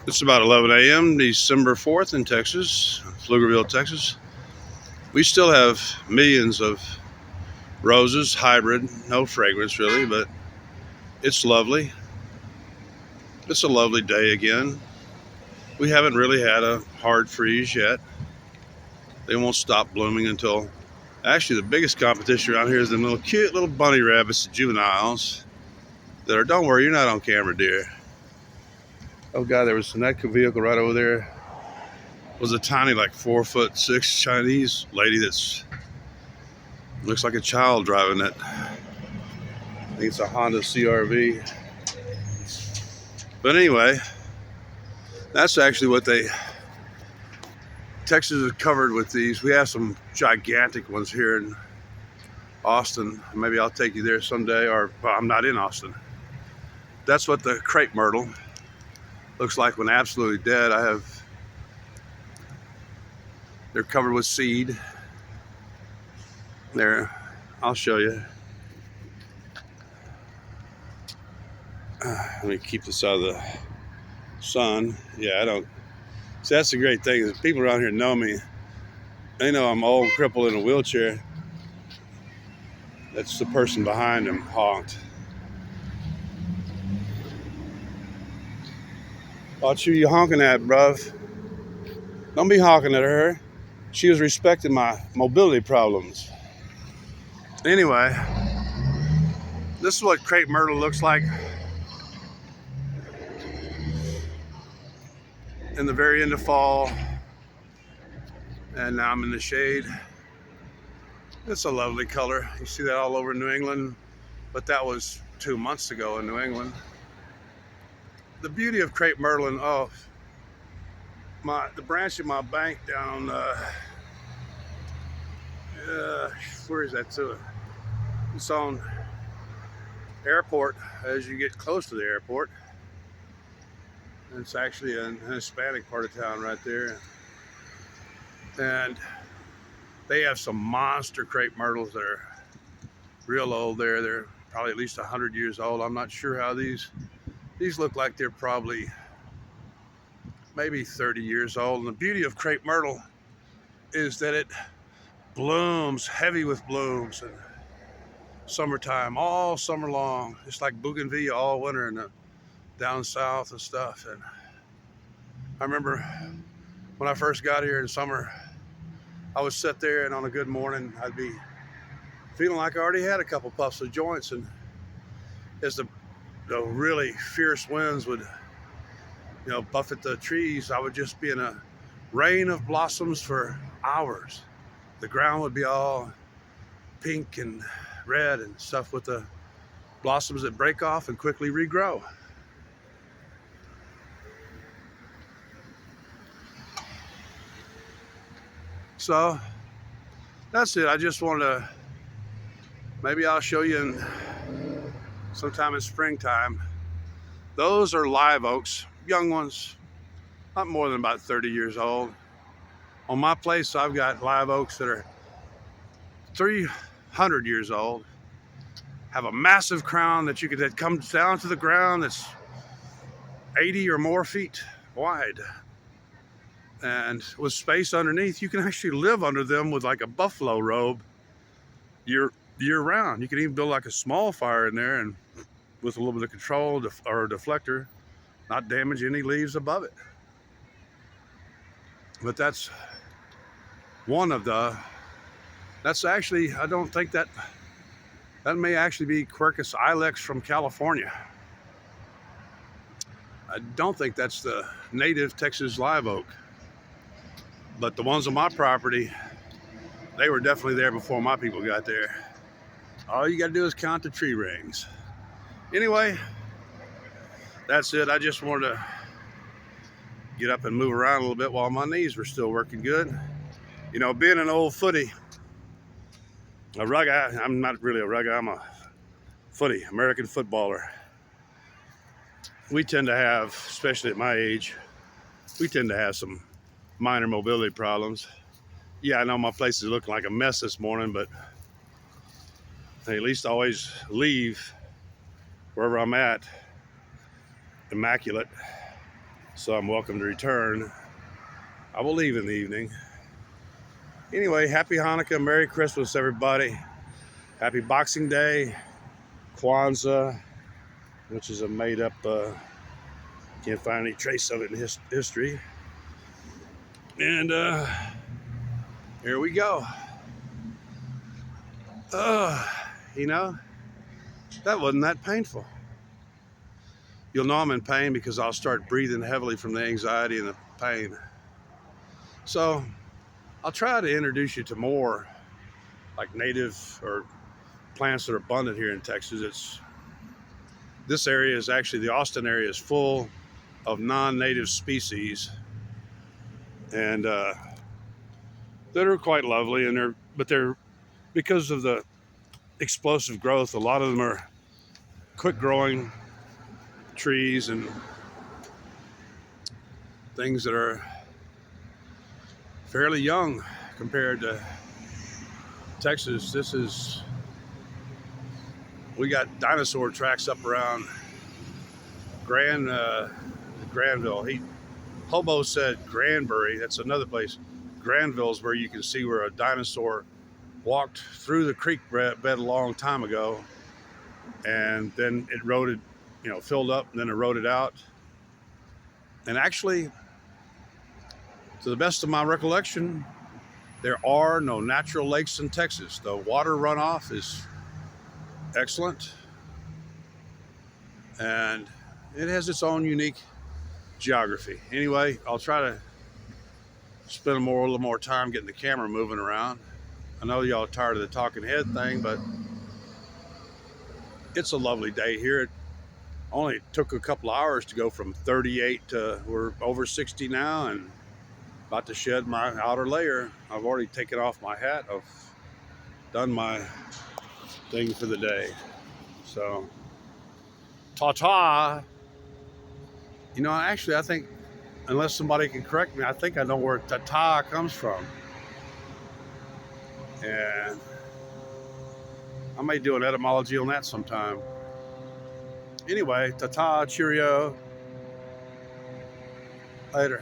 It's about 11 a.m. December 4th in Texas, Pflugerville, Texas. We still have millions of roses, hybrid, no fragrance really, but it's lovely. It's a lovely day again. We haven't really had a hard freeze yet. They won't stop blooming until, actually the biggest competition around here is the little cute little bunny rabbits, the juveniles, that are, don't worry, you're not on camera, dear. Oh God, there was that vehicle right over there. Was a tiny, like 4'6" Chinese lady that's looks like a child driving it. I think it's a Honda CRV. But anyway, that's actually what Texas is covered with these. We have some gigantic ones here in Austin. Maybe I'll take you there someday, or well, I'm not in Austin. That's what the crepe myrtle looks like when absolutely dead. They're covered with seed. There, I'll show you. Let me keep this out of the sun. Yeah, I don't. See, that's the great thing is people around here know me. They know I'm old, crippled, in a wheelchair. That's the person behind him honked. What you honking at, bruv? Don't be honking at her. She was respecting my mobility problems. Anyway, this is what crepe myrtle looks like in the very end of fall. And now I'm in the shade. It's a lovely color. You see that all over New England, but that was 2 months ago in New England. The beauty of crepe myrtle, and the branch of my bank down, where is that to? It's on airport as you get close to the airport. It's actually a Hispanic part of town right there. And they have some monster crepe myrtles that are real old there. They're probably at least 100 years old. I'm not sure how these look like they're probably maybe 30 years old. And the beauty of crepe myrtle is that it blooms heavy with blooms in summertime, all summer long. It's like bougainvillea all winter in the down south and stuff. And I remember when I first got here in summer, I would sit there and on a good morning, I'd be feeling like I already had a couple puffs of joints. And as the really fierce winds would, buffet the trees, I would just be in a rain of blossoms for hours. The ground would be all pink and red and stuff with the blossoms that break off and quickly regrow. So that's it. I just wanted to, maybe I'll show you sometime in springtime. Those are live oaks, young ones, not more than about 30 years old. On my place, I've got live oaks that are 300 years old, have a massive crown that comes down to the ground that's 80 or more feet wide. And with space underneath, you can actually live under them with like a buffalo robe year round. You can even build like a small fire in there and with a little bit of control or a deflector, not damage any leaves above it. But that's one of that's actually, I don't think that may actually be Quercus ilex from California. I don't think that's the native Texas live oak. But the ones on my property, they were definitely there before my people got there. All you gotta do is count the tree rings. Anyway, that's it. I just wanted to get up and move around a little bit while my knees were still working good. Being an old footy, a rugby, I'm not really a rugby, I'm a footy, American footballer. We tend to have, especially at my age, we tend to have some minor mobility problems. Yeah, I know my place is looking like a mess this morning, but I at least always leave wherever I'm at immaculate. so I'm welcome to return. I will leave in the evening. Anyway, happy Hanukkah, Merry Christmas, everybody. Happy Boxing Day, Kwanzaa, which is a made-up, can't find any trace of it in history. And here we go. You know, that wasn't that painful. You'll know I'm in pain because I'll start breathing heavily from the anxiety and the pain. So I'll try to introduce you to more like native or plants that are abundant here in Texas. This area is actually, the Austin area is full of non-native species, and that are quite lovely, and they're because of the explosive growth, a lot of them are quick growing trees and things that are fairly young compared to Texas. We got dinosaur tracks up around Granville. Hobo said Granbury. That's another place. Granville is where you can see where a dinosaur walked through the creek bed a long time ago, and then it eroded, filled up, and then eroded out. And actually, to the best of my recollection, there are no natural lakes in Texas. The water runoff is excellent, and it has its own unique geography. Anyway, I'll try to spend a little more time getting the camera moving around. I know y'all are tired of the talking head thing, but it's a lovely day here. It only took a couple of hours to go from 38 to we're over 60 now, and about to shed my outer layer. I've already taken off my hat. I've done my thing for the day. So, ta-ta. Actually, I think, unless somebody can correct me, I think I know where ta-ta comes from. And I may do an etymology on that sometime. Anyway, ta-ta, cheerio. Later.